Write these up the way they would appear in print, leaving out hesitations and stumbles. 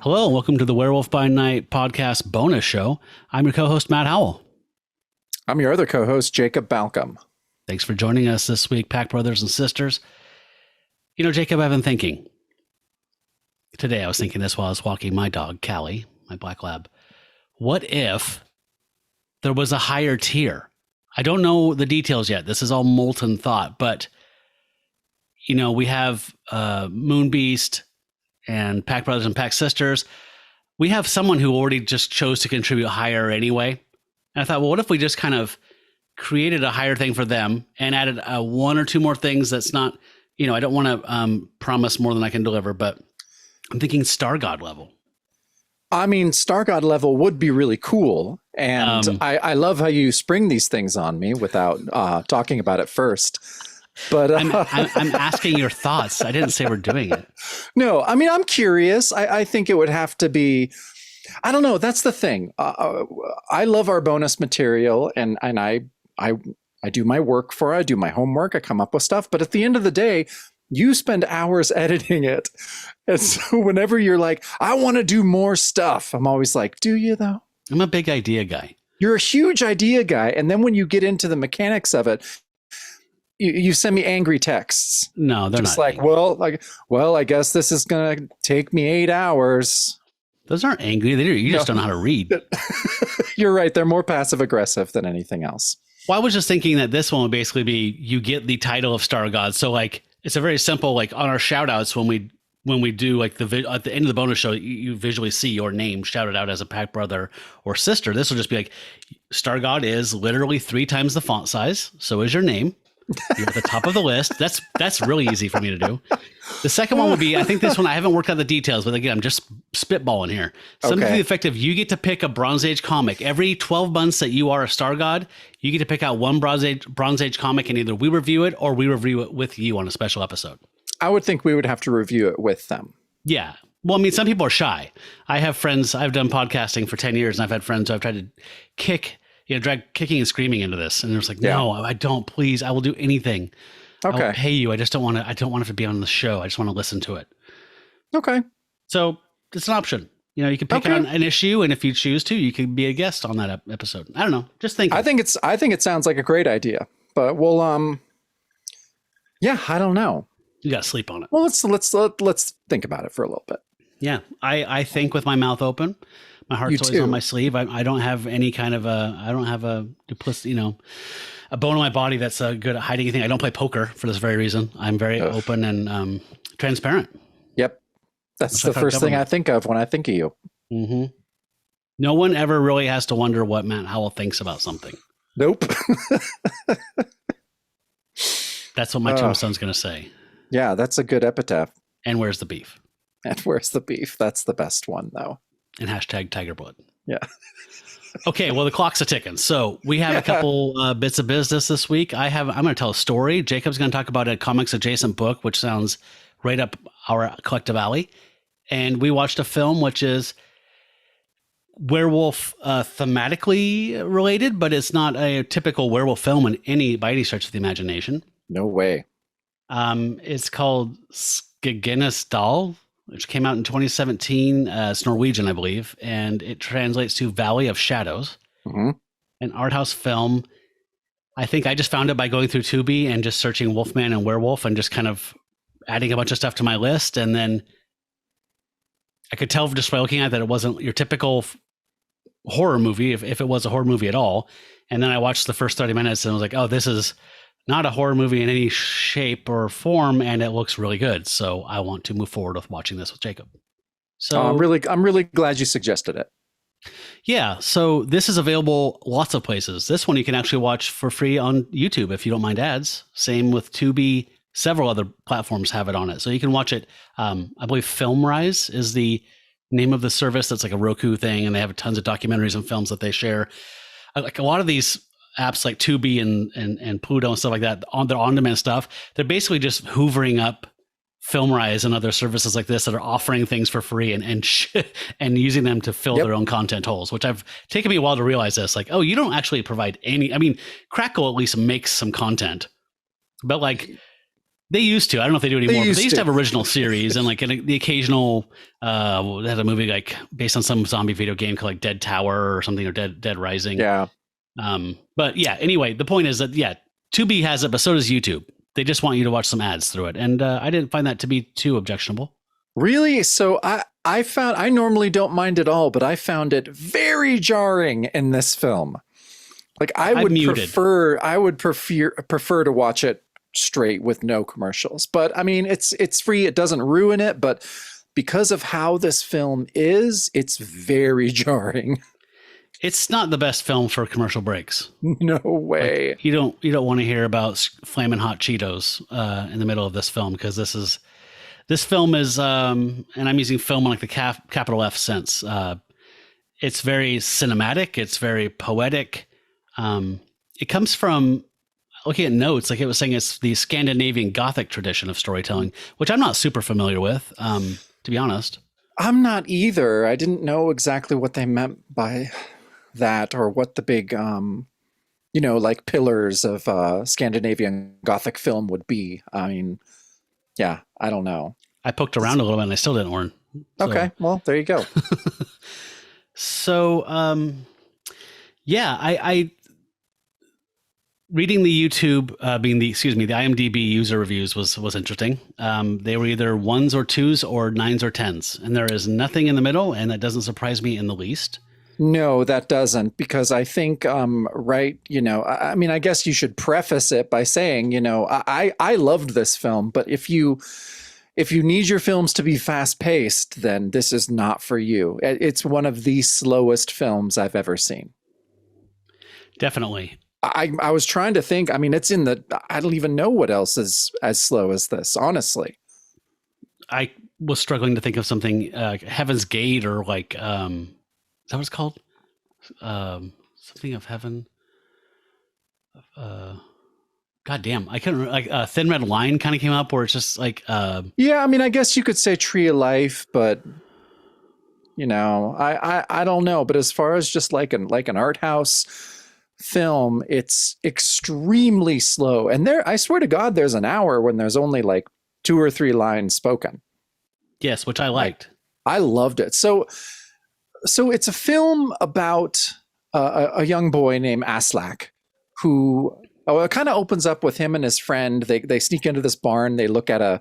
Hello, and welcome to the Werewolf by Night podcast bonus show. I'm your co-host, Matt Howell. I'm your other co-host, Jacob Balcom. Thanks for joining us this week, Pack Brothers and Sisters. You know, Jacob, I've been thinking. Today, I was thinking this while I was walking my dog, Callie, my black lab. What if there was a higher tier? I don't know the details yet. This is all molten thought, but, you know, we have Moon Beast and Pack Brothers and Pack Sisters. We have someone who already just chose to contribute higher anyway. And I thought, well, what if we just kind of created a higher thing for them and added one or two more things that's not, you know, I don't want to promise more than I can deliver, but I'm thinking Star God level. I mean, Star God level would be really cool. And I love how you spring these things on me without talking about it first. But I'm asking your thoughts. I didn't say we're doing it. No, I mean, I'm curious. I think it would have to be, I don't know. That's the thing. I love our bonus material and I do my work for it. I do my homework. I come up with stuff. But at the end of the day, you spend hours editing it. And so whenever you're like, I want to do more stuff, I'm always like, do you though? I'm a big idea guy. You're a huge idea guy. And then when you get into the mechanics of it, you send me angry texts. No, they're just not. Like, well, I guess this is going to take me 8 hours. Those aren't angry. You just don't know how to read. You're right. They're more passive aggressive than anything else. Well, I was just thinking that this one would basically be, you get the title of Star God. So like, it's a very simple, like on our shout outs, when we do like at the end of the bonus show, you visually see your name shouted out as a Pack brother or sister. This will just be like, Star God is literally 3 times the font size. So is your name. You're at the top of the list. That's really easy for me to do. The second one would be, I think this one, I haven't worked out the details, but again, I'm just spitballing here. Something to the effect of, you get to pick a Bronze Age comic. Every 12 months that you are a Star God, you get to pick out one Bronze Age comic, and either we review it or we review it with you on a special episode. I would think we would have to review it with them. Yeah. Well, I mean, some people are shy. I have friends, I've done podcasting for 10 years, and I've had friends who I've tried to drag kicking and screaming into this. And it's like, no, I don't, please. I will do anything. Okay. I will pay you. I just don't want to, I don't want it to be on the show. I just want to listen to it. Okay. So it's an option. You know, you can pick on an issue, and if you choose to, you can be a guest on that episode. I don't know. Just think. I think it sounds like a great idea, but we'll, I don't know. You got to sleep on it. Well, let's think about it for a little bit. Yeah. I think with my mouth open. My heart's always on my sleeve. I don't have any kind of I don't have a duplicity, you know, a bone in my body that's good at hiding anything. I don't play poker for this very reason. I'm very open and transparent. Yep. That's the first thing I think of when I think of you. Mm-hmm. No one ever really has to wonder what Matt Howell thinks about something. Nope. That's what my tombstone's going to say. Yeah, that's a good epitaph. And where's the beef? And where's the beef? That's the best one, though. And hashtag Tiger Blood. Yeah. Okay, well, the clock's a ticking. So we have a couple bits of business this week. I'm going to tell a story. Jacob's going to talk about a comics adjacent book, which sounds right up our collective alley. And we watched a film, which is werewolf thematically related, but it's not a typical werewolf film by any stretch of the imagination. No way. It's called Skaggenes Dal, which came out in 2017. It's Norwegian, I believe, and it translates to Valley of Shadows. Mm-hmm. An art house film. I think I just found it by going through Tubi and just searching Wolfman and Werewolf and just kind of adding a bunch of stuff to my list. And then I could tell just by looking at it that it wasn't your typical horror movie, if it was a horror movie at all. And then I watched the first 30 minutes and I was like, oh, this is not a horror movie in any shape or form, and it looks really good. So I want to move forward with watching this with Jacob. So I'm really glad you suggested it. Yeah. So this is available lots of places. This one you can actually watch for free on YouTube if you don't mind ads. Same with Tubi. Several other platforms have it on it. So you can watch it. I believe FilmRise is the name of the service. That's like a Roku thing, and they have tons of documentaries and films that they share. Like a lot of these apps like Tubi and Pluto and stuff like that, on their on-demand stuff, they're basically just hoovering up FilmRise and other services like this that are offering things for free and using them to fill their own content holes, which I've taken me a while to realize this. Like, oh, you don't actually provide any. I mean, Crackle at least makes some content, but like They used to. I don't know if they do anymore. But they used to to. have original series and like the occasional. They had a movie like based on some zombie video game called like Dead Tower or something, or Dead Rising. Yeah. But yeah. Anyway, the point is that Tubi has it, but so does YouTube. They just want you to watch some ads through it, and I didn't find that to be too objectionable. Really? So I normally don't mind at all, but I found it very jarring in this film. Like I would prefer to watch it straight with no commercials. But I mean, it's free. It doesn't ruin it, but because of how this film is, it's very jarring. It's not the best film for commercial breaks. No way. Like, you don't want to hear about flaming hot Cheetos in the middle of this film, because this film is, and I'm using film in like the capital F sense. It's very cinematic. It's very poetic. It comes from, looking at notes, like it was saying, it's the Scandinavian Gothic tradition of storytelling, which I'm not super familiar with, to be honest. I'm not either. I didn't know exactly what they meant by that, or what the big, like pillars of Scandinavian Gothic film would be. I mean, yeah, I don't know. I poked around a little bit and I still didn't learn. So. Okay, well, there you go. So, I reading the YouTube, the IMDb user reviews was interesting. They were either 1s or 2s or 9s or 10s, and there is nothing in the middle, and that doesn't surprise me in the least. No, that doesn't, because I think, I mean, I guess you should preface it by saying, I loved this film, but if you need your films to be fast paced, then this is not for you. It's one of the slowest films I've ever seen. Definitely. I was trying to think. I mean, I don't even know what else is as slow as this, honestly. I was struggling to think of something, Heaven's Gate, or like, is that what it's called? Something of Heaven. God damn, I couldn't remember. Like Thin Red Line kind of came up, where it's just like. Yeah, I mean, I guess you could say Tree of Life, but I don't know. But as far as just like an art house film, it's extremely slow. And I swear to God, there's an hour when there's only like 2 or 3 lines spoken. Yes, which I liked. I loved it. So it's a film about a young boy named Aslak, who it kind of opens up with him and his friend. They sneak into this barn. They look at a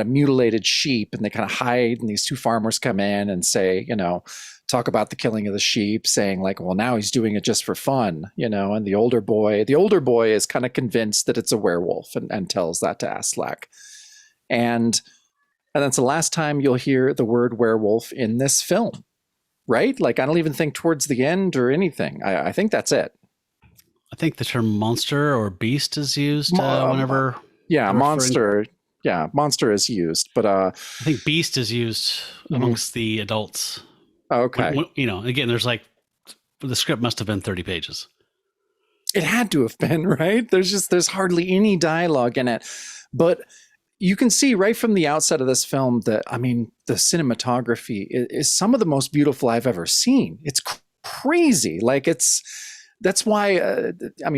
mutilated sheep, and they kind of hide. And these 2 farmers come in and say, talk about the killing of the sheep, saying like, well, now he's doing it just for fun, And the older boy is kind of convinced that it's a werewolf, and tells that to Aslak. And that's the last time you'll hear the word werewolf in this film. Right? Like, I don't even think towards the end or anything. I think that's it. I think the term monster or beast is used whenever. Yeah, monster. Yeah, monster is used. But I think beast is used amongst the adults. Okay. Again, there's like, the script must have been 30 pages. It had to have been, right? There's hardly any dialogue in it. But you can see right from the outset of this film that, I mean, the cinematography is some of the most beautiful I've ever seen. It's crazy. Like, that's why,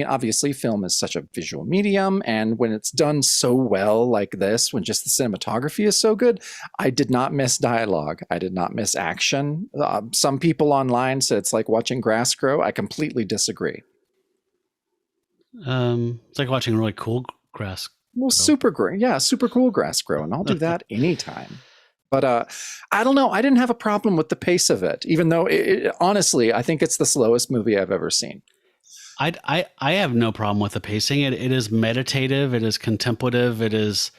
obviously film is such a visual medium. And when it's done so well like this, when just the cinematography is so good, I did not miss dialogue. I did not miss action. Some people online said it's like watching grass grow. I completely disagree. It's like watching really cool grass. Well, super great. Yeah, super cool grass grow. And I'll do that anytime. But I don't know. I didn't have a problem with the pace of it, even though honestly, I think it's the slowest movie I've ever seen. I have no problem with the pacing. It is meditative. It is contemplative. It is,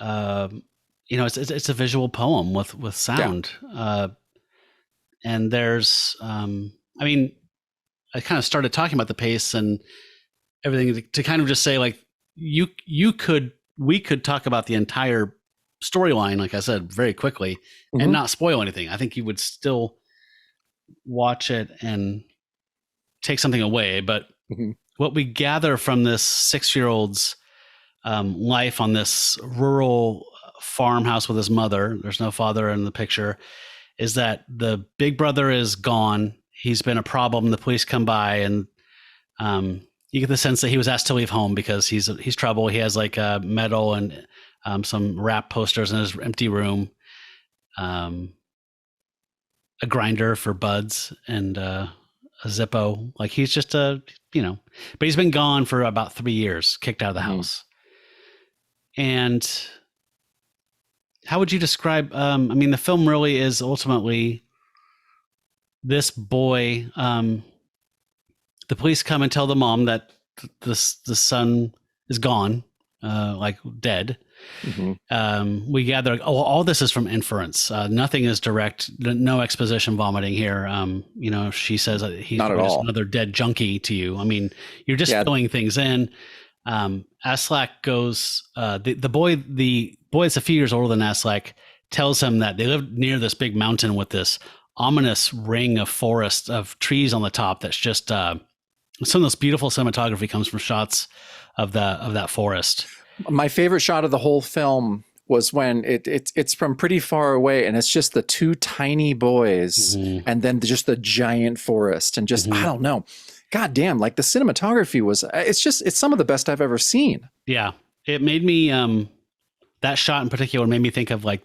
it's a visual poem with sound. Yeah. And there's, I kind of started talking about the pace and everything to kind of just say, like, we could talk about the entire storyline, like I said, very quickly, and not spoil anything. I think you would still watch it and take something away. But what we gather from this 6-year-old's life on this rural farmhouse with his mother, there's no father in the picture, is that the big brother is gone. He's been a problem. The police come by, and you get the sense that he was asked to leave home because he's trouble. He has like a metal and some rap posters in his empty room, a grinder for buds, and a Zippo. Like he's just but he's been gone for about 3 years, kicked out of the house. And how would you describe, the film really is ultimately this boy, the police come and tell the mom that the son is gone, like dead. We gather, all this is from inference. Nothing is direct, no exposition vomiting here. She says he's not at just all another dead junkie to you. I mean, you're just filling things in. Aslak goes, the boy that's a few years older than Aslak tells him that they live near this big mountain with this ominous ring of forest of trees on the top. That's just, some of this beautiful cinematography comes from shots of that forest. My favorite shot of the whole film was when it's from pretty far away, and it's just the two tiny boys, and then just the giant forest, and just I don't know, god damn, like the cinematography it's some of the best I've ever seen. Yeah, it made me that shot in particular made me think of, like,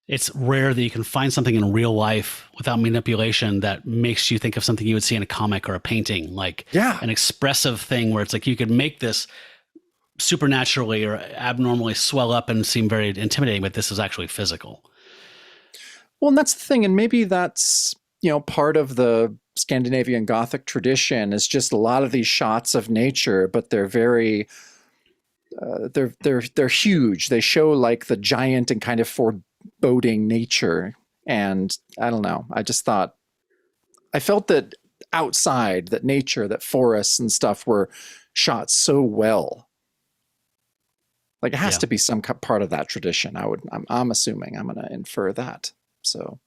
it's rare that you can find something in real life without manipulation that makes you think of something you would see in a comic or a painting, like an expressive thing where it's like you could make this supernaturally or abnormally swell up and seem very intimidating, but this is actually physical. Well, and that's the thing. And maybe that's, part of the Scandinavian Gothic tradition is just a lot of these shots of nature, but they're very, they're huge. They show like the giant and kind of foreboding nature. And I don't know. I felt that outside, that nature, that forests and stuff were shot so well. Like it has to be some part of that tradition. I'm assuming. I'm going to infer that. So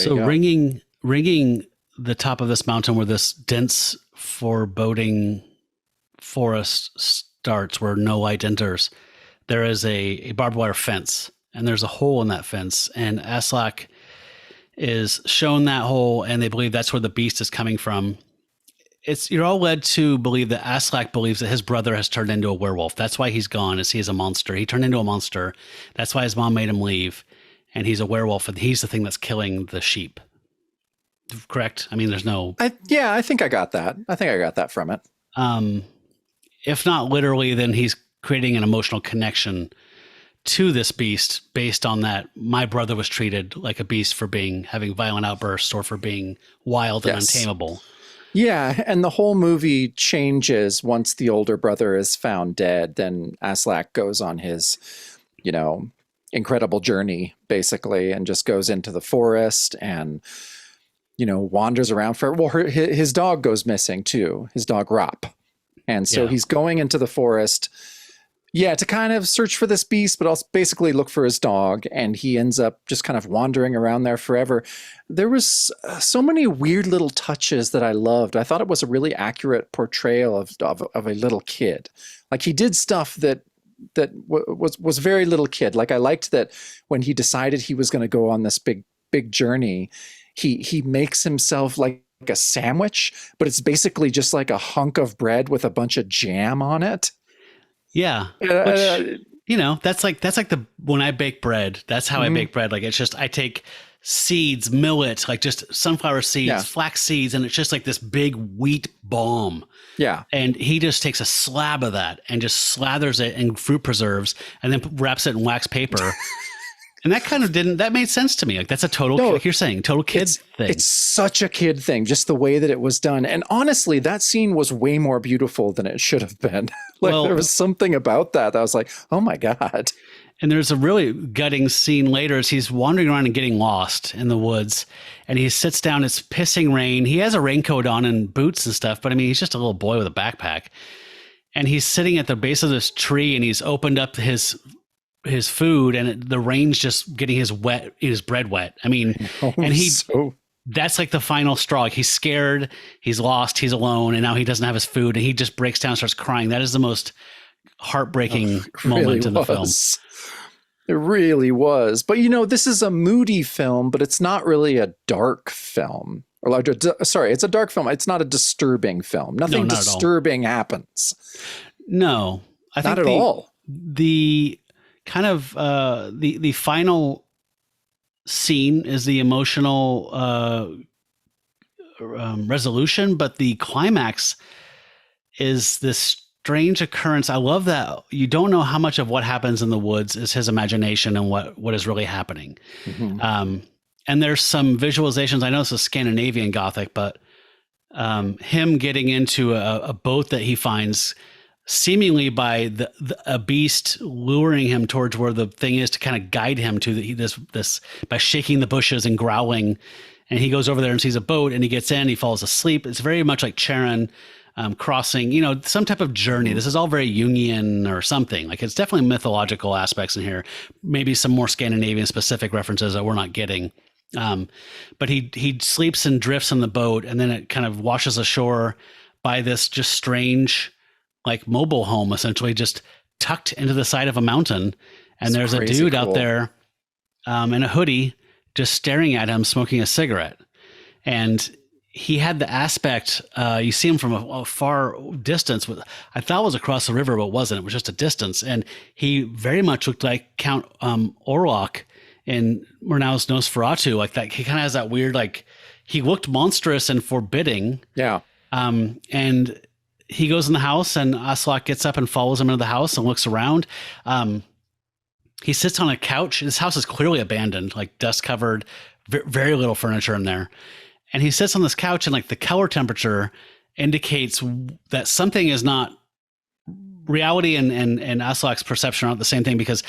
ringing the top of this mountain where this dense, foreboding forest starts, where no light enters, there is a barbed wire fence, and there's a hole in that fence, and Aslak is shown that hole, and they believe that's where the beast is coming from. You're all led to believe that Aslak believes that his brother has turned into a werewolf. That's why he's gone, is he's a monster. He turned into a monster. That's why his mom made him leave, and he's a werewolf, and he's the thing that's killing the sheep. Correct? I mean, there's no... I think I got that. I think I got that from it. If not literally, then he's creating an emotional connection to this beast based on that my brother was treated like a beast for having violent outbursts or for being wild and untamable. Yeah, and the whole movie changes once the older brother is found dead. Then Aslak goes on his, incredible journey, basically, and just goes into the forest and, wanders around his dog goes missing too, his dog Rop. And so he's going into the forest, to kind of search for this beast, but also basically look for his dog. And he ends up just kind of wandering around there forever. There was so many weird little touches that I loved. I thought it was a really accurate portrayal of a little kid. Like he did stuff that was very little kid. Like I liked that when he decided he was going to go on this big journey, he makes himself like a sandwich, but it's basically just like a hunk of bread with a bunch of jam on it. Yeah. Which, that's like when I bake bread, that's how I bake bread. Like it's just, I take seeds, millet, like just sunflower seeds, flax seeds, and it's just like this big wheat bomb. Yeah. And he just takes a slab of that and just slathers it in fruit preserves and then wraps it in wax paper. And that made sense to me. Like that's a total, like you're saying, total kid thing. It's such a kid thing, just the way that it was done. And honestly, that scene was way more beautiful than it should have been. There was something about that I was like, oh my God. And there's a really gutting scene later as he's wandering around and getting lost in the woods. And he sits down, it's pissing rain. He has a raincoat on and boots and stuff, but I mean, he's just a little boy with a backpack. And he's sitting at the base of this tree and he's opened up his food and the rain's just getting his bread wet. I mean, that's like the final straw. Like he's scared, he's lost, he's alone, and now he doesn't have his food and he just breaks down and starts crying. That is the most heartbreaking moment in the film. It really was. But this is a moody film, but it's not really a dark film. It's a dark film. It's not a disturbing film. Nothing disturbing happens. No, I think not at all. kind of the final scene is the emotional resolution, but the climax is this strange occurrence. I love that you don't know how much of what happens in the woods is his imagination and what is really happening. Mm-hmm. And there's some visualizations. I know this is Scandinavian Gothic, but him getting into a boat that he finds seemingly by a beast luring him towards where the thing is to kind of guide him to this by shaking the bushes and growling. And he goes over there and sees a boat and he gets in, he falls asleep. It's very much like Charon crossing, some type of journey. This is all very Jungian or something. Like it's definitely mythological aspects in here. Maybe some more Scandinavian specific references that we're not getting. But he sleeps and drifts on the boat, and then it kind of washes ashore by this just strange, like mobile home, essentially just tucked into the side of a mountain. And there's a dude out there in a hoodie just staring at him, smoking a cigarette. And he had the aspect, you see him from a far distance. I thought it was across the river, but it wasn't. It was just a distance. And he very much looked like Count Orlok in Murnau's Nosferatu. Like that, he kind of has that weird, like he looked monstrous and forbidding. Yeah. And he goes in the house, and Aslak gets up and follows him into the house and looks around. He sits on a couch. This house is clearly abandoned, like dust covered, very little furniture in there. And he sits on this couch, and like the color temperature indicates that something is not reality, and Aslak's perception are not the same thing, because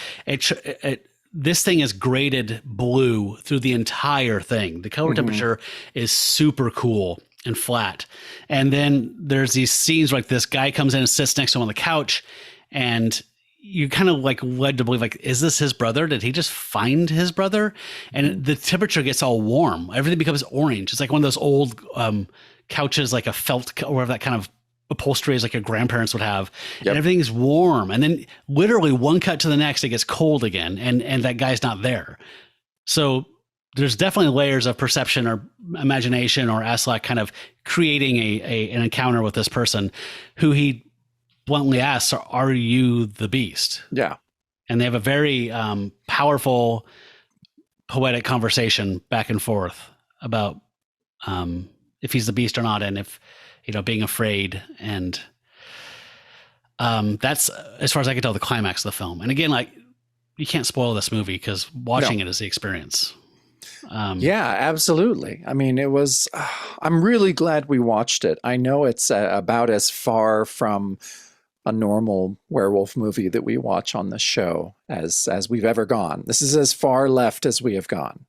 this thing is graded blue through the entire thing. The color temperature is super cool and flat. And then there's these scenes like this guy comes in and sits next to him on the couch, and you kind of like led to believe, like, is this his brother? Did he just find his brother? And the temperature gets all warm. Everything becomes orange. It's like one of those old couches, like a felt or whatever that kind of upholstery is, like your grandparents would have. Yep. And everything's warm. And then literally one cut to the next, it gets cold again. And that guy's not there. So there's definitely layers of perception or imagination, or Aslak kind of creating an encounter with this person who he bluntly asks, are you the beast? Yeah. And they have a very powerful, poetic conversation back and forth about if he's the beast or not, and if, being afraid. And that's, as far as I can tell, the climax of the film. And again, like, you can't spoil this movie because watching it is the experience. Yeah, absolutely. I mean, it was, I'm really glad we watched it. I know it's about as far from a normal werewolf movie that we watch on the show as we've ever gone. This is as far left as we have gone.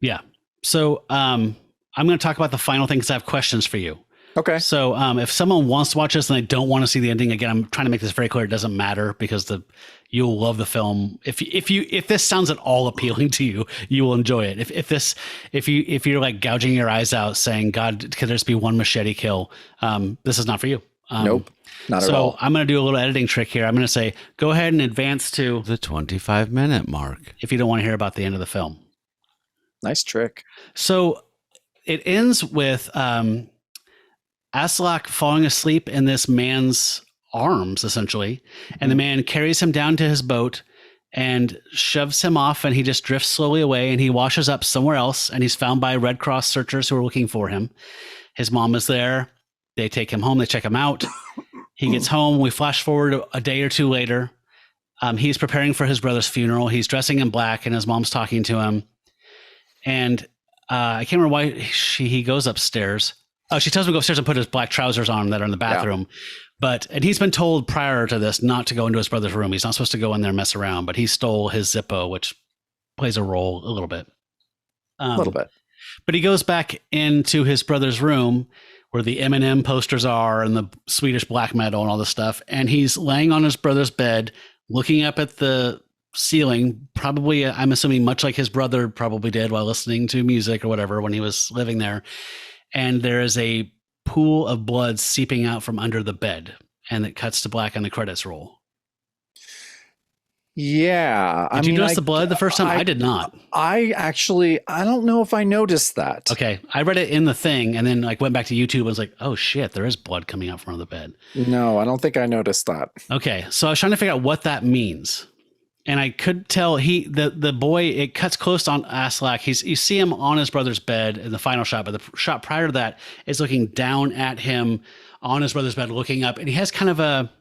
Yeah. So I'm going to talk about the final thing because I have questions for you. Okay. So if someone wants to watch this and they don't want to see the ending, again, I'm trying to make this very clear. It doesn't matter, because you'll love the film. If this sounds at all appealing to you, you will enjoy it. If you're like gouging your eyes out saying, God, could there just be one machete kill? This is not for you. Nope. Not at all. So I'm going to do a little editing trick here. I'm going to say, go ahead and advance to the 25-minute mark if you don't want to hear about the end of the film. Nice trick. So it ends with Aslak falling asleep in this man's arms, essentially. And the man carries him down to his boat and shoves him off, and he just drifts slowly away, and he washes up somewhere else, and he's found by Red Cross searchers who are looking for him. His mom is there. They take him home. They check him out. He gets home. We flash forward a day or two later. He's preparing for his brother's funeral. He's dressing in black, and his mom's talking to him. And I can't remember why he goes upstairs. Oh, she tells him to go upstairs and put his black trousers on that are in the bathroom. Yeah. And he's been told prior to this not to go into his brother's room. He's not supposed to go in there and mess around, but he stole his Zippo, which plays a role a little bit. A little bit. But he goes back into his brother's room where the Eminem posters are and the Swedish black metal and all this stuff. And he's laying on his brother's bed, looking up at the ceiling, probably, I'm assuming much like his brother probably did while listening to music or whatever when he was living there. And there is a pool of blood seeping out from under the bed, and it cuts to black and the credits roll. Yeah. Did you notice the blood the first time? I did not. I don't know if I noticed that. Okay. I read it in the thing and then went back to YouTube and was like, oh shit, there is blood coming out from under the bed. No, I don't think I noticed that. Okay. So I was trying to figure out what that means. And I could tell the boy, it cuts close on Aslak. You see him on his brother's bed in the final shot, but the shot prior to that is looking down at him on his brother's bed, looking up, and he has kind of a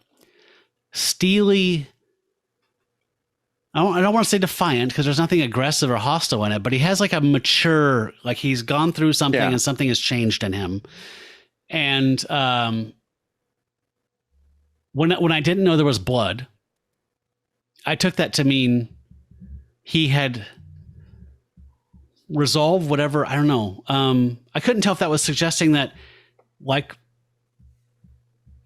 steely, I don't want to say defiant because there's nothing aggressive or hostile in it, but he has like a mature, like he's gone through something and something has changed in him. And when I didn't know there was blood, I took that to mean he had resolved whatever. I don't know. I couldn't tell if that was suggesting that, like,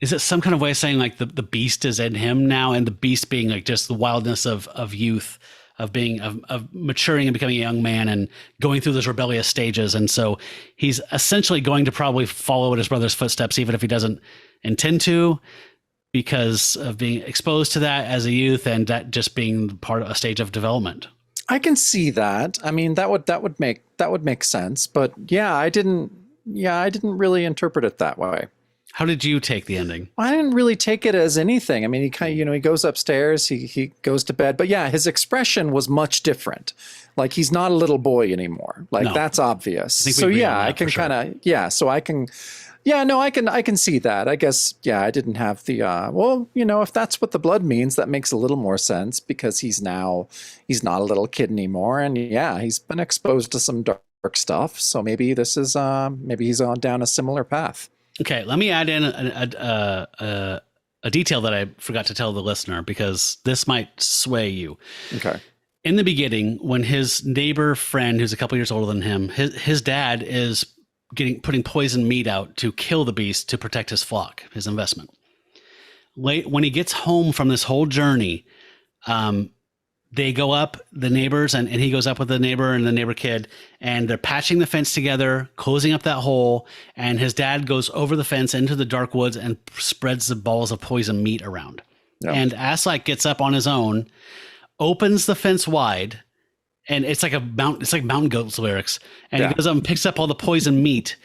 is it some kind of way of saying like the beast is in him now, and the beast being like just the wildness of youth, of being of maturing and becoming a young man and going through those rebellious stages. And so he's essentially going to probably follow in his brother's footsteps, even if he doesn't intend to, because of being exposed to that as a youth and that just being part of a stage of development. I can see that. I mean, that would make sense. But I didn't really interpret it that way. How did you take the ending? I didn't really take it as anything. I mean, he kind of, he goes upstairs, he goes to bed, but his expression was much different. Like he's not a little boy anymore. Like that's obvious. So I can kind of, so I can, I can see that. I guess, I didn't have the, if that's what the blood means, that makes a little more sense because he's not a little kid anymore. And he's been exposed to some dark stuff. So maybe this is, maybe he's on down a similar path. Okay, let me add in a detail that I forgot to tell the listener because this might sway you. Okay. In the beginning, when his neighbor friend, who's a couple years older than him, his dad is putting poison meat out to kill the beast to protect his flock, his investment. When he gets home from this whole journey, they go up, the neighbors, and he goes up with the neighbor and the neighbor kid, and they're patching the fence together, closing up that hole, and his dad goes over the fence into the dark woods and spreads the balls of poison meat around. Yep. And Aslak gets up on his own, opens the fence wide, and it's like Mountain Goats lyrics, and he goes up and picks up all the poison meat,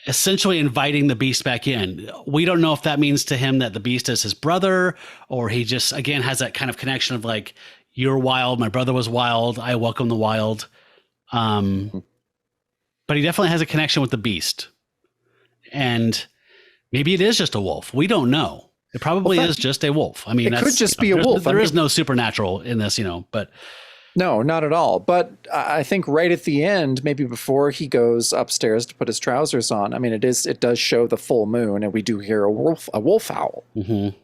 essentially inviting the beast back in. We don't know if that means to him that the beast is his brother, or he just, again, has that kind of connection of like, you're wild, my brother was wild, I welcome the wild. But he definitely has a connection with the beast. And maybe it is just a wolf. We don't know. It probably is just a wolf. I mean, it could just be a wolf. There is no supernatural in this, but. No, not at all. But I think right at the end, maybe before he goes upstairs to put his trousers on, I mean, it does show the full moon, and we do hear a wolf howl. Mm-hmm.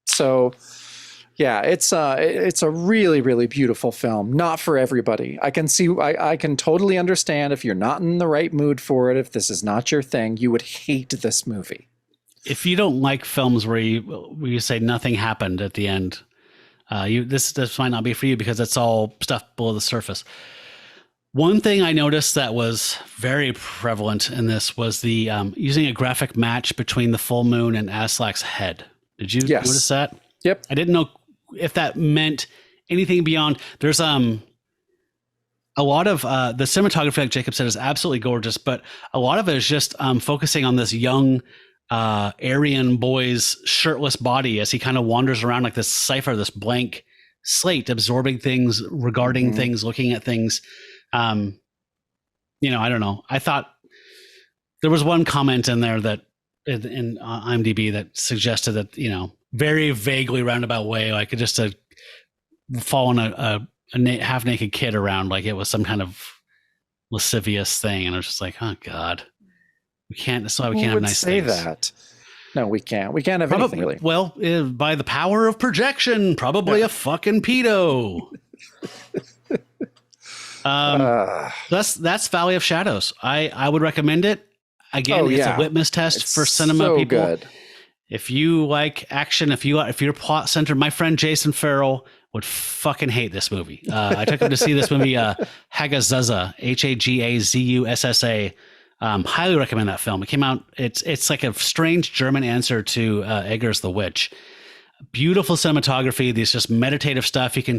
So, it's a really, really beautiful film. Not for everybody. I can totally understand if you're not in the right mood for it. If this is not your thing, you would hate this movie. If you don't like films where you say nothing happened at the end, this might not be for you because it's all stuff below the surface. One thing I noticed that was very prevalent in this was the using a graphic match between the full moon and Aslak's head. Did you notice that? Yep. I didn't know if that meant anything beyond. There's a lot of the cinematography, like Jacob said, is absolutely gorgeous, but a lot of it is just focusing on this young Aryan boy's shirtless body as he kind of wanders around like this cipher, this blank slate, absorbing things, regarding things, looking at things. I don't know. I thought there was one comment in there that in IMDb that suggested that, very vaguely roundabout way, like just following a half-naked kid around like it was some kind of lascivious thing. And I was just like, oh God. We can't. That's why we can't have nice things. Say that. No, we can't. We can't have anything really. Well, by the power of projection, probably a fucking pedo. That's Valley of Shadows. I would recommend it. Again, it's a litmus test for cinema so people. Good. If you like action, if you're plot centered, my friend Jason Farrell would fucking hate this movie. I took him to see this movie, Hagazussa, Hagazussa. Highly recommend that film. It came out. It's like a strange German answer to Eggers the Witch. Beautiful cinematography. These just meditative stuff. You can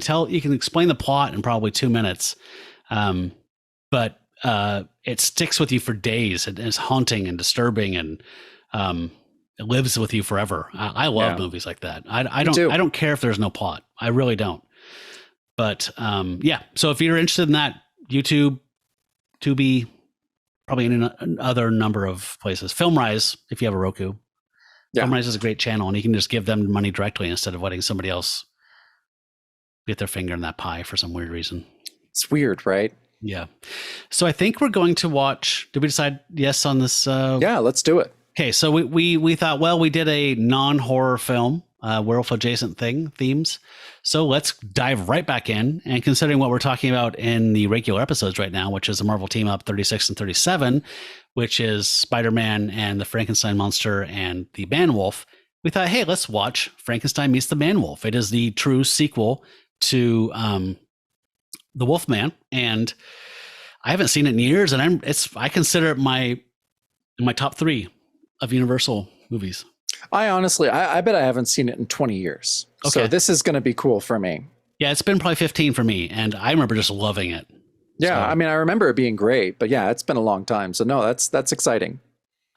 explain the plot in probably 2 minutes, but it sticks with you for days. It's haunting and disturbing, and it lives with you forever. I love movies like that. I don't care if there's no plot. I really don't. But yeah, so if you're interested in that, YouTube, Tubi, probably in another number of places. FilmRise, if you have a Roku. Yeah. FilmRise is a great channel, and you can just give them money directly instead of letting somebody else get their finger in that pie for some weird reason. It's weird, right? Yeah. So I think we're going to watch. Did we decide yes on this? Yeah, let's do it. Okay, so we thought, well, we did a non-horror film, werewolf adjacent themes. So let's dive right back in. And considering what we're talking about in the regular episodes right now, which is the Marvel Team Up 36 and 37, which is Spider-Man and the Frankenstein monster and the Man-Wolf, we thought, hey, let's watch Frankenstein Meets the Man-Wolf. It is the true sequel to the Wolfman, and I haven't seen it in years, and I consider it in my top 3 of Universal movies. I honestly, I bet I haven't seen it in 20 years. Okay. So this is going to be cool for me. Yeah, it's been probably 15 for me, and I remember just loving it. Yeah, So, I mean, I remember it being great, but yeah, it's been a long time. So no, that's exciting.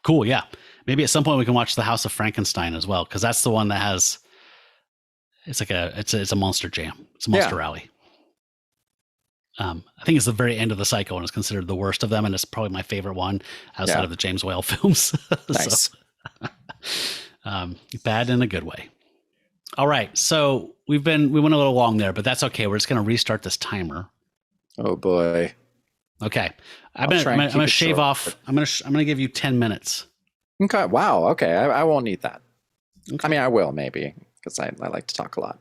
cool. Yeah, maybe at some point we can watch The House of Frankenstein as well, because that's the one that has. It's like it's a monster jam. It's a monster rally. I think it's the very end of the cycle, and it's considered the worst of them, and it's probably my favorent one outside of the James Whale films. Nice. Bad in a good way. All right, so we went a little long there, but that's okay. We're just going to restart this timer. Oh boy. Okay, I'm I'll try and going keep to it shave short. off. I'm going to give you 10 minutes. Okay. Wow. Okay. I won't need that. Okay. I mean, I will maybe because I like to talk a lot.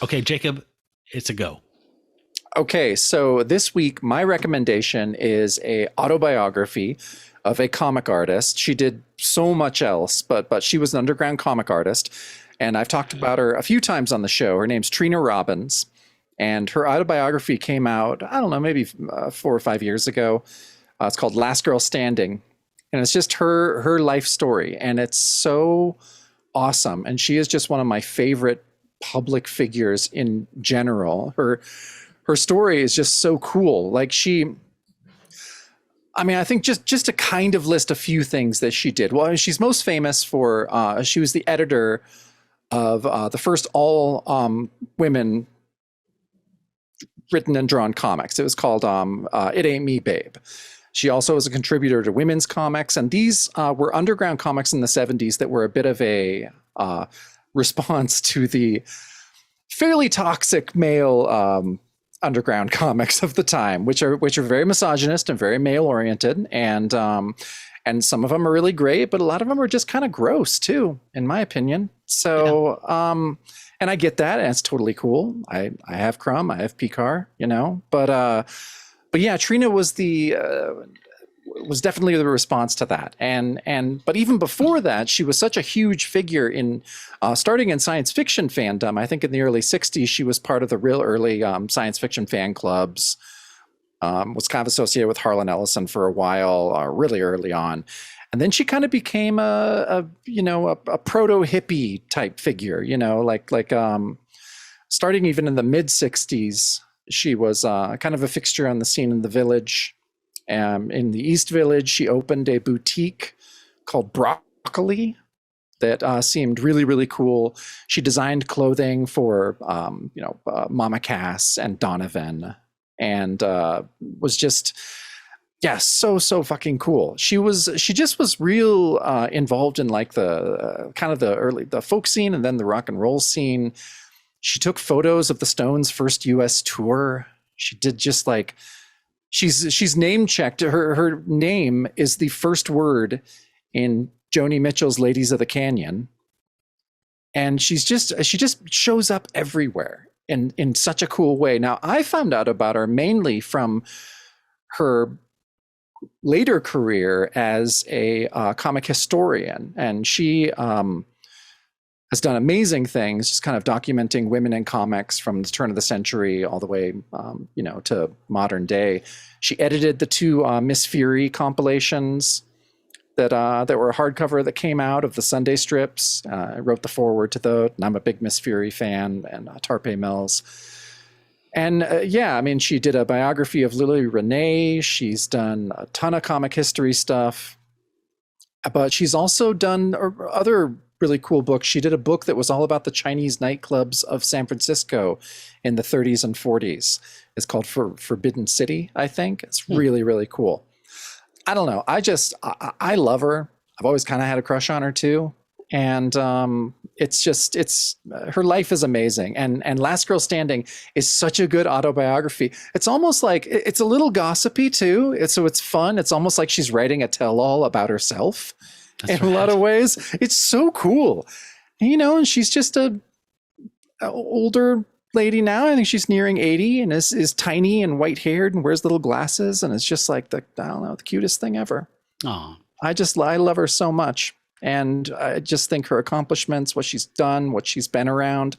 Okay, Jacob, it's a go. Okay, so this week my recommendation is a autobiography of a comic artist. She did so much else, but she was an underground comic artist, and I've talked about her a few times on the show. Her name's Trina Robbins, and her autobiography came out, I don't know, maybe 4 or 5 years ago. It's called Last Girl Standing, and it's just her life story, and it's so awesome. And she is just one of my favorite public figures in general. Her story is just so cool. Like I think just to kind of list a few things that she did. Well, she's most famous for, she was the editor of the first all women written and drawn comics. It was called It Ain't Me, Babe. She also was a contributor to women's comics. And these were underground comics in the 70s that were a bit of a response to the fairly toxic male underground comics of the time, which are very misogynist and very male oriented, and some of them are really great, but a lot of them are just kind of gross too, in my opinion. So, and I get that, and it's totally cool. I have Crumb, I have Picard, but yeah, Trina was definitely the response to that, but even before that, she was such a huge figure in starting in science fiction fandom. I think in the early 60s, she was part of the real early science fiction fan clubs. Was kind of associated with Harlan Ellison for a while, really early on, and then she kind of became a proto hippie type figure. Starting even in the mid 60s, she was kind of a fixture on the scene in the Village. In the East Village, she opened a boutique called Broccoli that seemed really, really cool. She designed clothing for, Mama Cass and Donovan, and was just, so fucking cool. She just was real involved in like the kind of the folk scene and then the rock and roll scene. She took photos of the Stones' first U.S. tour. She did just like. She's name checked. Her name is the first word in Joni Mitchell's Ladies of the Canyon. And she just shows up everywhere in such a cool way. Now, I found out about her mainly from her later career as a comic historian. And she has done amazing things, just kind of documenting women in comics from the turn of the century all the way, to modern day. She edited the 2 Miss Fury compilations that were hardcover that came out of the Sunday strips. I wrote the foreword to those, and I'm a big Miss Fury fan, and Tarpe Mills. And she did a biography of Lily Renee. She's done a ton of comic history stuff, but she's also done other really cool book. She did a book that was all about the Chinese nightclubs of San Francisco in the 30s and 40s. It's called Forbidden City, I think. It's really, really cool. I don't know. I love her. I've always kind of had a crush on her too. And her life is amazing. And Last Girl Standing is such a good autobiography. It's almost like, it's a little gossipy too. So it's fun. It's almost like she's writing a tell-all about herself. That's in a lot of ways. It's so cool. And she's just a older lady now. I think she's nearing 80 and is tiny and white haired and wears little glasses. And it's just like the cutest thing ever. Oh, I love her so much. And I just think her accomplishments, what she's done, what she's been around,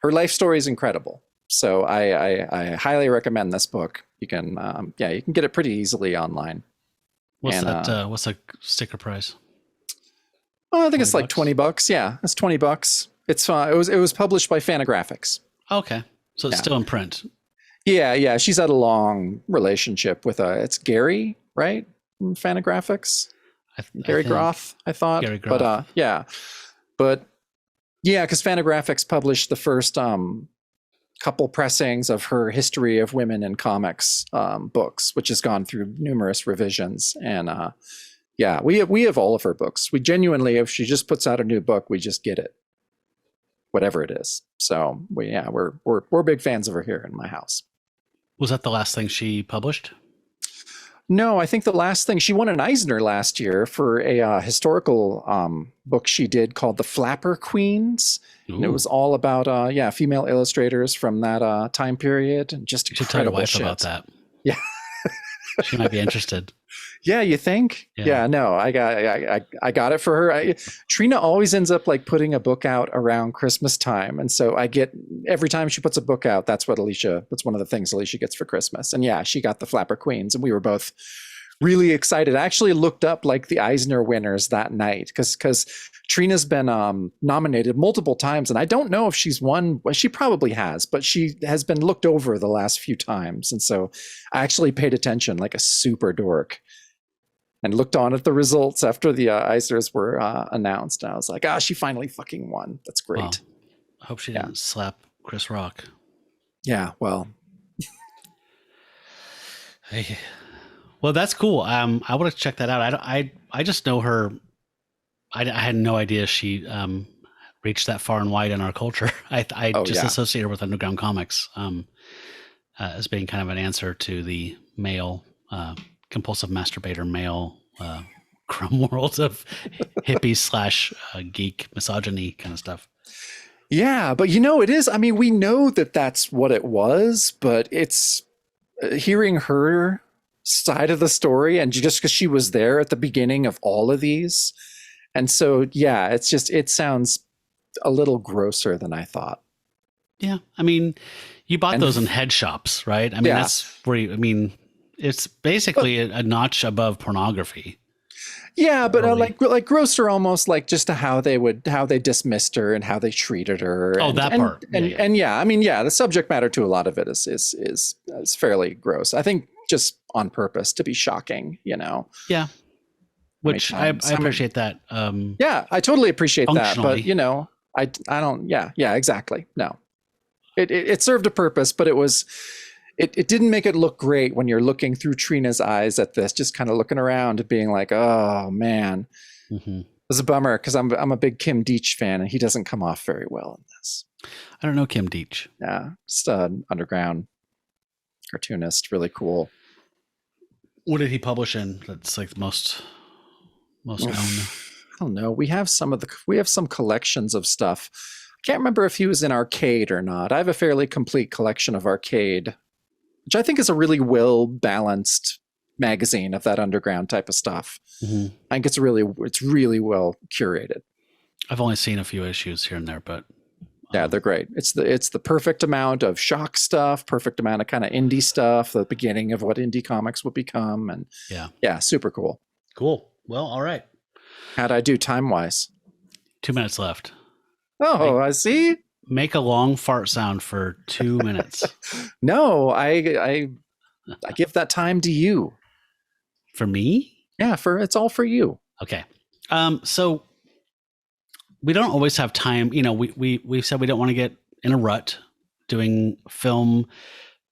her life story is incredible. So I highly recommend this book. You can, you can get it pretty easily online. What's the sticker price? Oh, I think it's like $20. Yeah, it's $20. It's it was published by Fantagraphics. Okay, so it's still in print. Yeah. She's had a long relationship with it's Gary, right? From Fantagraphics. Gary Groth, I thought. Gary Groth. But because Fantagraphics published the first couple pressings of her History of Women in Comics books, which has gone through numerous revisions. And we have all of her books. We genuinely, if she just puts out a new book, we just get it, whatever it is. So we're big fans of her here in my house. Was that the last thing she published? No, I think the last thing, she won an Eisner last year for a historical book she did called The Flapper Queens. Ooh. And it was all about female illustrators from that time period, and just incredible. Tell your wife about that. Yeah. She might be interested. Yeah, you think? Yeah, no, I got it for her. Trina always ends up like putting a book out around Christmas time. And so I get, every time she puts a book out, that's one of the things Alicia gets for Christmas. And yeah, she got The Flapper Queens and we were both really excited. I actually looked up like the Eisner winners that night because Trina's been nominated multiple times. And I don't know if she's won. Well, she probably has, but she has been looked over the last few times. And so I actually paid attention like a super dork. And looked on at the results after the Eisners were announced. And I was like, she finally fucking won. That's great. Well, I hope she didn't slap Chris Rock. Yeah, well. Hey. Well, that's cool. I would have checked that out. I just know her. I had no idea she reached that far and wide in our culture. I associate her with underground comics as being kind of an answer to the male compulsive masturbator male crumb world of hippie / geek misogyny kind of stuff. Yeah, but it is. I mean, we know that that's what it was, but it's hearing her side of the story, and just because she was there at the beginning of all of these. And so, it sounds a little grosser than I thought. Yeah. I mean, you bought those in head shops, right? I mean, that's where it's basically a notch above pornography. Yeah, but like grosser, almost like just to how they dismissed her and how they treated her. Part. The subject matter to a lot of it is fairly gross. I think just on purpose to be shocking, Yeah. Which I appreciate that. I totally appreciate that. But I don't. Yeah, exactly. No, it served a purpose, but it was. It didn't make it look great when you're looking through Trina's eyes at this, just kind of looking around and being like, oh man, It was a bummer because I'm a big Kim Deitch fan and he doesn't come off very well in this. I don't know Kim Deitch. Yeah, just an underground cartoonist, really cool. What did he publish in? That's like the most known. I don't know. We have some collections of stuff. I can't remember if he was in Arcade or not. I have a fairly complete collection of Arcade, which I think is a really well balanced magazine of that underground type of stuff. Mm-hmm. I think it's really well curated. I've only seen a few issues here and there, but yeah, they're great. It's the perfect amount of shock stuff, perfect amount of kind of indie stuff, the beginning of what indie comics will become, and yeah, super cool. Cool. Well, all right. How'd I do time wise? 2 minutes left. Oh, I see. Make a long fart sound for 2 minutes. No, I give that time to you. For me? Yeah, it's all for you. Okay. So we don't always have time. You know, we've said we don't want to get in a rut doing film,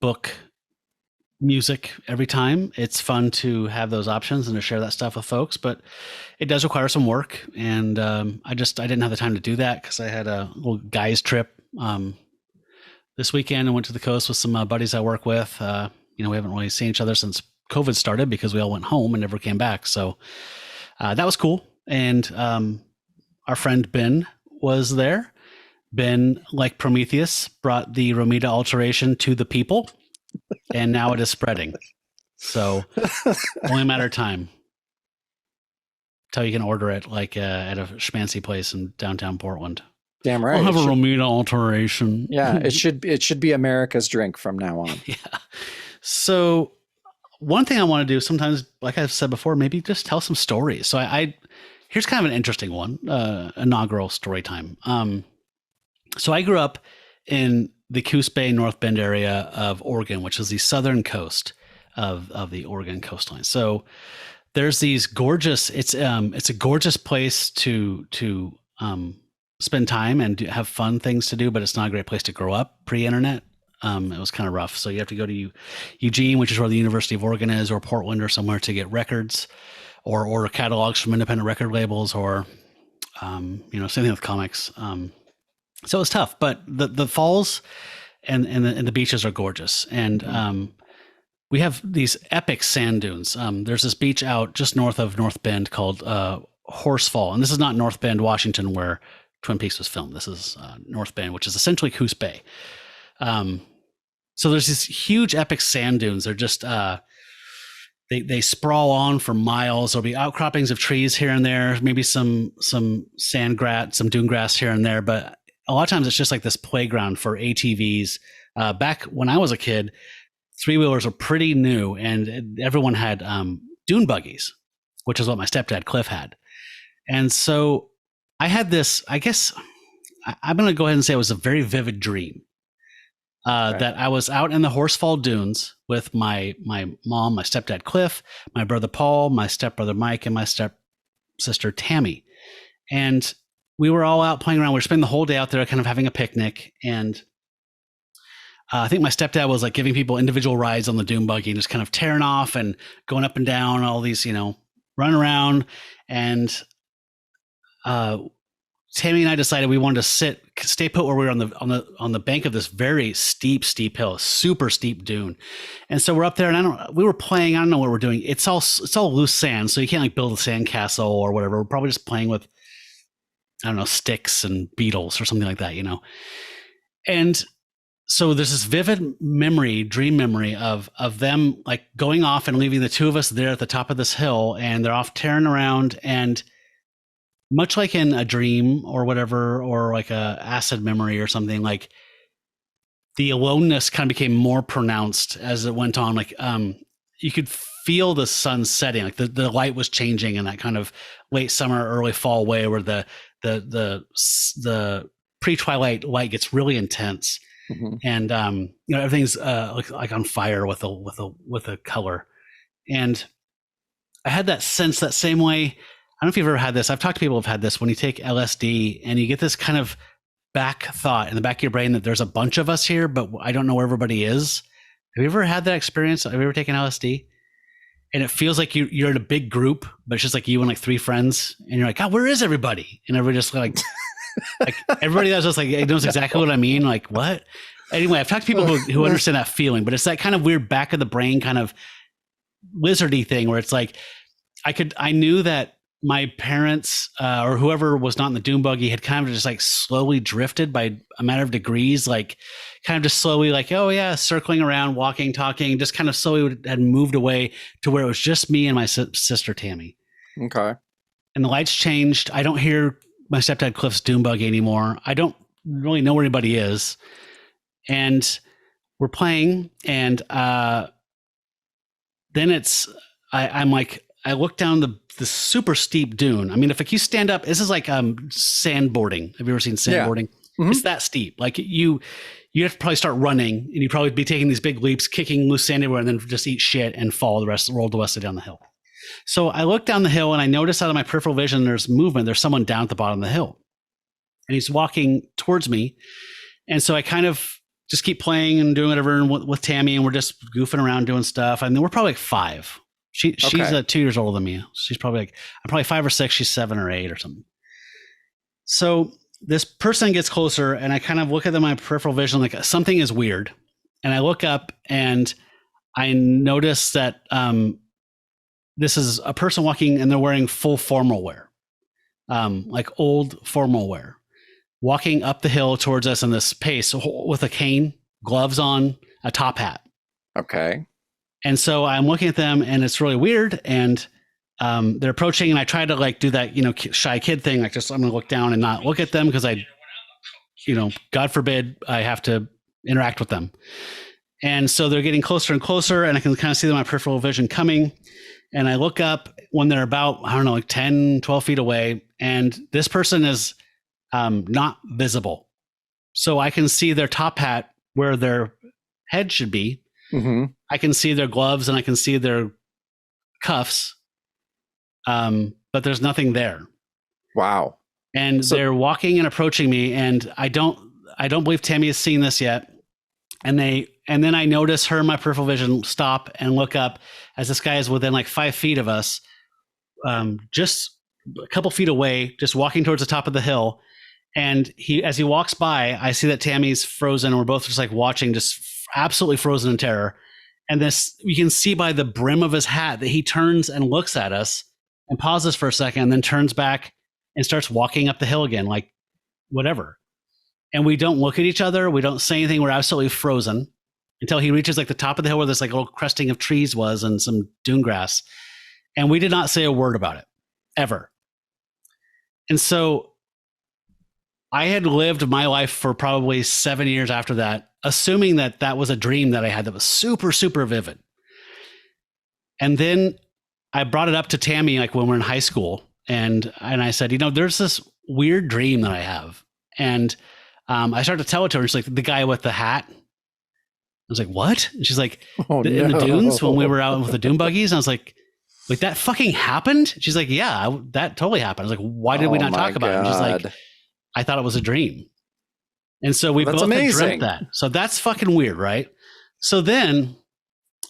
book, music every time. It's fun to have those options and to share that stuff with folks, but it does require some work. And I didn't have the time to do that because I had a little guys trip this weekend and went to the coast with some buddies I work with. We haven't really seen each other since COVID started because we all went home and never came back. So that was cool. And our friend Ben was there. Ben, like Prometheus, brought the Romita alteration to the people. And now it is spreading. So only a matter of time till you can order it like at a schmancy place in downtown Portland. Damn right. I'll have a Romita alteration. Yeah, it should be America's drink from now on. Yeah. So one thing I want to do sometimes, like I've said before, maybe just tell some stories. So here's kind of an interesting one, inaugural story time. So I grew up in the Coos Bay, North Bend area of Oregon, which is the southern coast of the Oregon coastline. So there's these gorgeous, it's a gorgeous place to spend time and have fun things to do, but it's not a great place to grow up pre-internet. It was kind of rough. So you have to go to Eugene, which is where the University of Oregon is, or Portland or somewhere to get records or order catalogs from independent record labels or, same thing with comics. So it's tough, but the falls and the beaches are gorgeous. And we have these epic sand dunes. There's this beach out just north of North Bend called Horse Fall. And this is not North Bend, Washington, where Twin Peaks was filmed. This is North Bend, which is essentially Coos Bay. So there's these huge epic sand dunes. They're just they sprawl on for miles. There'll be outcroppings of trees here and there, maybe some sand grass, some dune grass here and there, but a lot of times it's just like this playground for ATVs. Back when I was a kid, three-wheelers were pretty new, and everyone had dune buggies, which is what my stepdad Cliff had. And so I had this, I guess I'm going to go ahead and say it was a very vivid dream that I was out in the Horsefall Dunes with my mom, my stepdad Cliff, my brother Paul, my stepbrother Mike, and my stepsister Tammy. And we were all out playing around. We were spending the whole day out there kind of having a picnic. And I think my stepdad was like giving people individual rides on the dune buggy and just kind of tearing off and going up and down all these, running around. And Tammy and I decided we wanted to stay put where we were on the bank of this very steep hill, super steep dune. And so we're up there and we were playing. I don't know what we're doing. It's all loose sand. So you can't like build a sand castle or whatever. We're probably just playing with, I don't know, sticks and beetles or something like that, And so there's this vivid dream memory of them like going off and leaving the two of us there at the top of this hill, and they're off tearing around. And much like in a dream or whatever, or like a acid memory or something, like the aloneness kind of became more pronounced as it went on. Like you could feel the sun setting, like the light was changing in that kind of late summer, early fall way where the pre-twilight light gets really intense. Mm-hmm. And everything's like on fire with a color. And I had that sense that same way. I don't know if you've ever had this. I've talked to people who've had this when you take LSD and you get this kind of back thought in the back of your brain that there's a bunch of us here, but I don't know where everybody is. Have you ever had that experience? Have you ever taken LSD? And it feels like you're in a big group, but it's just like you and like three friends, and you're like, God, where is everybody? And everybody just like everybody that's just like, it knows exactly what I mean. Like, what? Anyway, I've talked to people who understand that feeling, but it's that kind of weird back of the brain kind of lizardy thing where it's like, I knew that my parents or whoever was not in the dune buggy had kind of just like slowly drifted by a matter of degrees, like kind of just slowly like, oh yeah, circling around, walking, talking, just kind of slowly had moved away to where it was just me and my sister Tammy. Okay. And the lights changed. I don't hear my stepdad Cliff's dune buggy anymore. I don't really know where anybody is. And we're playing, and then I'm like, I look down the super steep dune. I mean, if you stand up, this is like sandboarding. Have you ever seen sandboarding? Yeah. Mm-hmm. It's that steep. Like you have to probably start running, and you'd probably be taking these big leaps, kicking loose sand everywhere, and then just eat shit and roll the rest of the way down the hill. So I look down the hill, and I notice out of my peripheral vision, there's movement. There's someone down at the bottom of the hill. and he's walking towards me. And so I kind of just keep playing and doing whatever with Tammy, and we're just goofing around doing stuff. And then we're probably like 5. She's 2 years older than me. She's probably like, I'm probably 5 or 6. She's 7 or 8 or something. So this person gets closer, and I kind of look at them in my peripheral vision, like something is weird. And I look up and I notice that this is a person walking, and they're wearing full formal wear, like old formal wear, walking up the hill towards us in this pace with a cane, gloves on, a top hat. Okay. And so I'm looking at them, and it's really weird. And they're approaching, and I try to like do that, shy kid thing. Like, just I'm going to look down and not look at them because God forbid I have to interact with them. And so they're getting closer and closer, and I can kind of see them in my peripheral vision coming. And I look up when they're about, I don't know, like 10, 12 feet away. And this person is not visible. So I can see their top hat where their head should be. Mm-hmm. I can see their gloves, and I can see their cuffs. But there's nothing there. Wow. And they're walking and approaching me, and I don't believe Tammy has seen this yet. And then I notice her in my peripheral vision stop and look up as this guy is within like 5 feet of us, just a couple feet away, just walking towards the top of the hill. And as he walks by, I see that Tammy's frozen, and we're both just like watching, just absolutely frozen in terror. And you can see by the brim of his hat that he turns and looks at us and pauses for a second, and then turns back and starts walking up the hill again, like whatever. And we don't look at each other. We don't say anything. We're absolutely frozen until he reaches like the top of the hill where this like little cresting of trees was and some dune grass. And we did not say a word about it ever. And so I had lived my life for probably 7 years after that, assuming that that was a dream that I had that was super, super vivid. And then I brought it up to Tammy, like when we're in high school. And I said, there's this weird dream that I have. And I started to tell it to her. She's like, the guy with the hat. I was like, what? And she's like, in the dunes when we were out with the dune buggies. And I was like, that fucking happened? She's like, yeah, that totally happened. I was like, why did we not talk about it? And she's like, I thought it was a dream. And so we both had dreamt that. So that's fucking weird, right? So then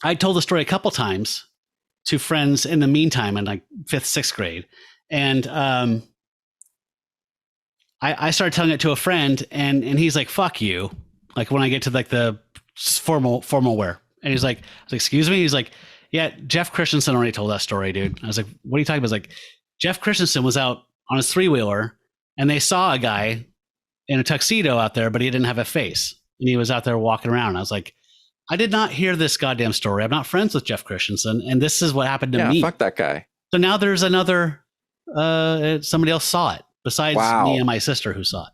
I told the story a couple times to friends in the meantime in like 5th, 6th grade. And I started telling it to a friend, and he's like, fuck you. Like when I get to like the formal wear. And he's like, I was like, excuse me? He's like, yeah, Jeff Christensen already told that story, dude. I was like, what are you talking about? He's like, Jeff Christensen was out on his 3-wheeler, and they saw a guy in a tuxedo out there, but he didn't have a face. And he was out there walking around. And I was like, I did not hear this goddamn story. I'm not friends with Jeff Christensen. And this is what happened to me. Yeah, fuck that guy. So now there's another, somebody else saw it besides me and my sister who saw it.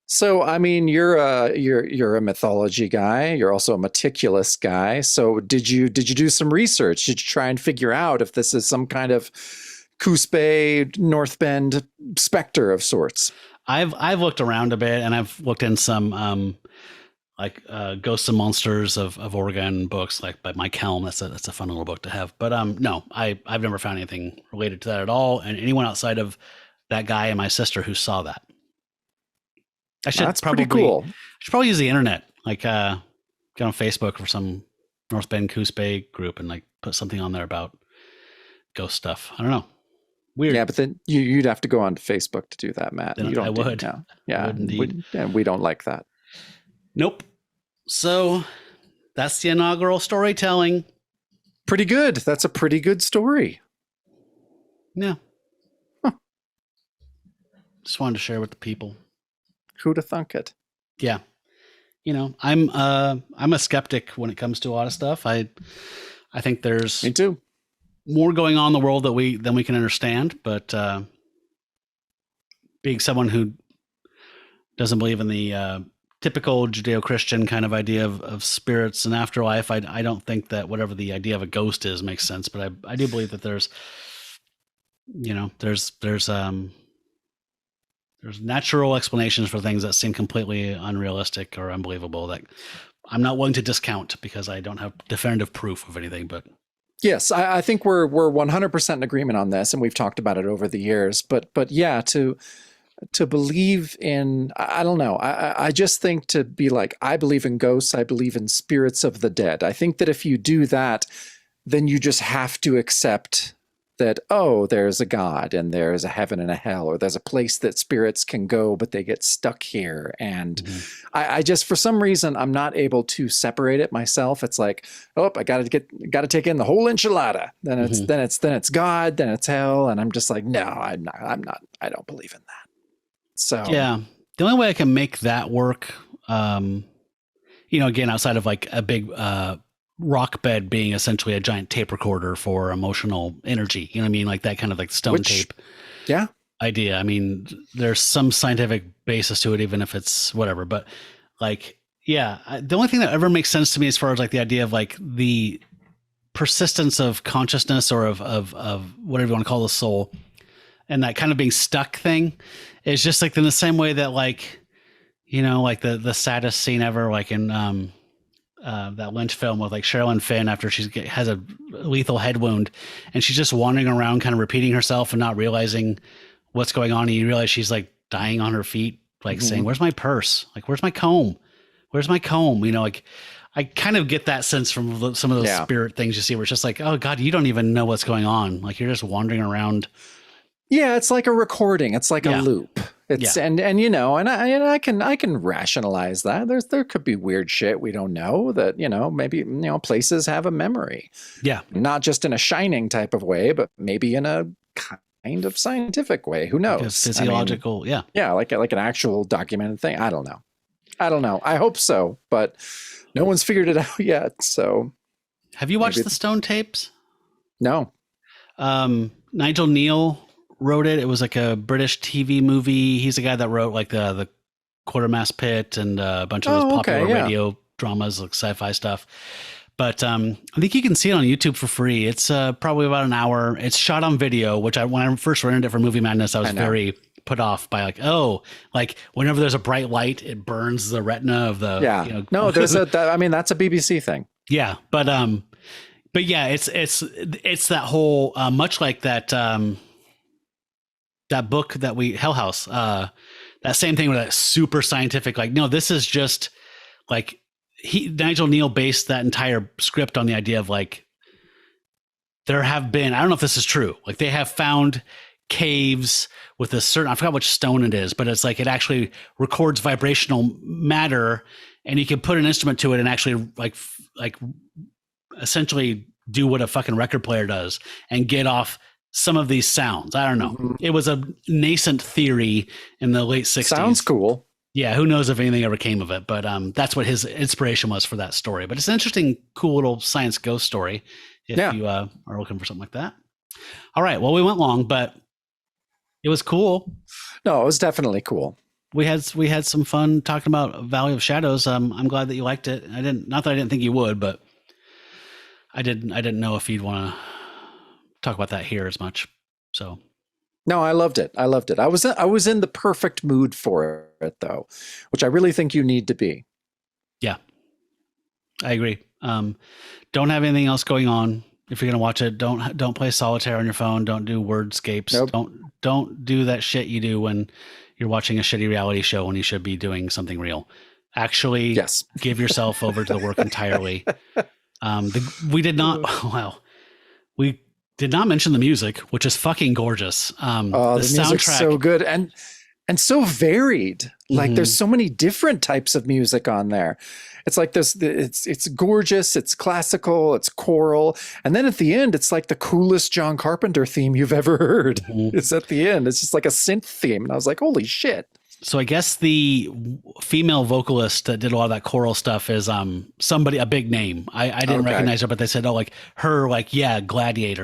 So, I mean, you're a mythology guy. You're also a meticulous guy. So did you do some research? Did you try and figure out if this is some kind of Coos Bay, North Bend specter of sorts? I've looked around a bit, and I've looked in some Ghosts and Monsters of Oregon books, like by Mike Helm. That's a fun little book to have. But no, I've never found anything related to that at all, and anyone outside of that guy and my sister who saw that. That's pretty cool. I should probably use the internet, like get on Facebook for some North Bend Coos Bay group and like put something on there about ghost stuff. I don't know. Weird. Yeah, but then you'd have to go on Facebook to do that, Matt. Then I would. Yeah, I would indeed. We don't like that. Nope. So that's the inaugural storytelling. Pretty good. That's a pretty good story. Yeah. Huh. Just wanted to share with the people. Who'da thunk it? Yeah. I'm a skeptic when it comes to a lot of stuff. I think there's Me too. more going on in the world than we can understand, but being someone who doesn't believe in the typical Judeo-Christian kind of idea of spirits and afterlife, I don't think that whatever the idea of a ghost is makes sense. But I do believe that there's natural explanations for things that seem completely unrealistic or unbelievable that I'm not willing to discount because I don't have definitive proof of anything. But yes, I think we're 100% in agreement on this, and we've talked about it over the years. But yeah, to to believe in, I don't know. I just think to be like, I believe in ghosts. I believe in spirits of the dead. I think that if you do that, then you just have to accept that, oh, there's a God and there's a heaven and a hell, or there's a place that spirits can go, but they get stuck here. And I just, for some reason, I'm not able to separate it myself. It's like, oh, I got to take in the whole enchilada. Then it's God, then it's hell. And I'm just like, no, I don't believe in that. So yeah, the only way I can make that work, again, outside of like a big, rock bed being essentially a giant tape recorder for emotional energy. You know what I mean? Like that kind of like stone tape idea. I mean, there's some scientific basis to it, even if it's whatever, but like, yeah, the only thing that ever makes sense to me as far as like the idea of like the persistence of consciousness or of whatever you want to call the soul and that kind of being stuck thing is just like in the same way that like, like the saddest scene ever, like in, that Lynch film with like Sherilyn Fenn after she has a lethal head wound and she's just wandering around kind of repeating herself and not realizing what's going on. And you realize she's like dying on her feet, like saying, where's my purse? Like, where's my comb? Where's my comb? Like I kind of get that sense from some of those spirit things you see where it's just like, oh God, you don't even know what's going on. Like you're just wandering around. Yeah, it's like a recording. It's like a loop. It's and I can rationalize that. There could be weird shit we don't know that, maybe places have a memory. Yeah. Not just in a Shining type of way, but maybe in a kind of scientific way. Who knows? Like physiological, Yeah, like an actual documented thing. I don't know. I hope so, but no one's figured it out yet. So have you watched the Stone tapes? No. Nigel Neal wrote it. It was like a British TV movie. He's the guy that wrote like the Quartermass Pit and a bunch of those popular radio dramas, like sci-fi stuff. But I think you can see it on YouTube for free. It's probably about an hour. It's shot on video, which when I first rented it for Movie Madness, I was very put off by like whenever there's a bright light, it burns the retina of the No, there's that's a BBC thing. Yeah, but yeah, it's that whole much like that that book that Hell House, that same thing with that super scientific, like, no, this is just like Nigel Neal based that entire script on the idea of like, there have been, I don't know if this is true. Like they have found caves with a certain, I forgot which stone it is, but it's like, it actually records vibrational matter and you can put an instrument to it and actually like essentially do what a fucking record player does and get off some of these sounds. I don't know. It was a nascent theory in the late 60s. Sounds cool. Yeah, who knows if anything ever came of it, but that's what his inspiration was for that story. But it's an interesting, cool little science ghost story if you are looking for something like that. All right, well, we went long, but it was cool. No, it was definitely cool. We had some fun talking about Valley of Shadows. I'm glad that you liked it. Not that I didn't think you would, but I didn't know if you'd want to talk about that here as much. So no, I loved it. I was in the perfect mood for it though, which I really think you need to be. Yeah, I agree. Don't have anything else going on. If you're going to watch it, don't play solitaire on your phone. Don't do wordscapes. Nope. Don't do that shit you do when you're watching a shitty reality show when you should be doing something real. Actually give yourself over to the work entirely. We did not mention the music, which is fucking gorgeous. The music's so good and so varied. Like there's so many different types of music on there. It's like this, it's gorgeous, it's classical, it's choral. And then at the end, it's like the coolest John Carpenter theme you've ever heard. It's at the end. It's just like a synth theme. And I was like, holy shit. So I guess the female vocalist that did a lot of that choral stuff is somebody, a big name. I didn't recognize her, but they said, Gladiator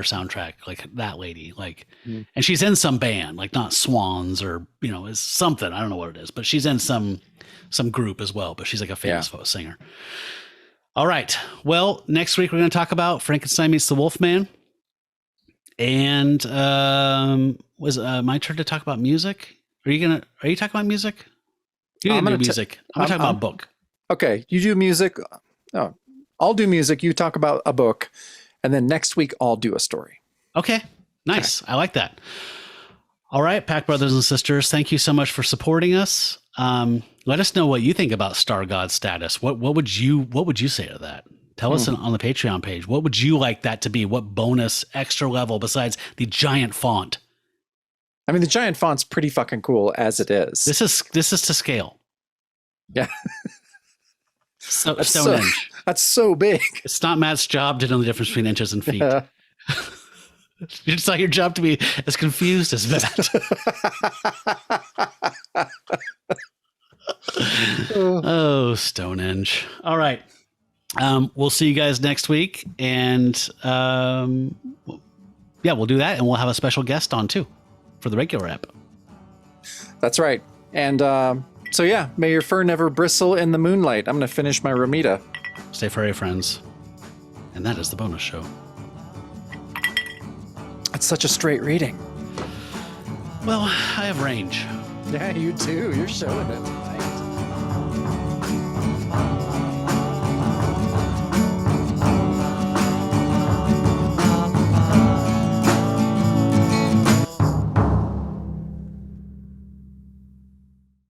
soundtrack, like that lady, like, and she's in some band, like not Swans or, is something. I don't know what it is, but she's in some group as well, but she's like a famous singer. All right. Well, next week we're going to talk about Frankenstein Meets the Wolfman. And was my turn to talk about music? Are you talking about music? You're going to do music. I'm going to talk about a book. Okay. You do music. Oh, I'll do music. You talk about a book. And then next week I'll do a story. Okay. Nice. Okay. I like that. All right, Pack Brothers and Sisters, thank you so much for supporting us. Let us know what you think about Star God status. What would you say to that? Tell us on the Patreon page. What would you like that to be? What bonus extra level besides the giant font? I mean, the giant font's pretty fucking cool as it is. This is to scale. Yeah. Stonehenge. That's so big. It's not Matt's job to know the difference between inches and feet. It's not your job to be as confused as Matt. Oh, Stonehenge. All right. We'll see you guys next week. And yeah, we'll do that. And we'll have a special guest on too for the regular app. That's right. And so, yeah, may your fur never bristle in the moonlight. I'm going to finish my Romita. Stay furry, friends. And that is the bonus show. It's such a straight reading. Well, I have range. Yeah, you too. You're showing it.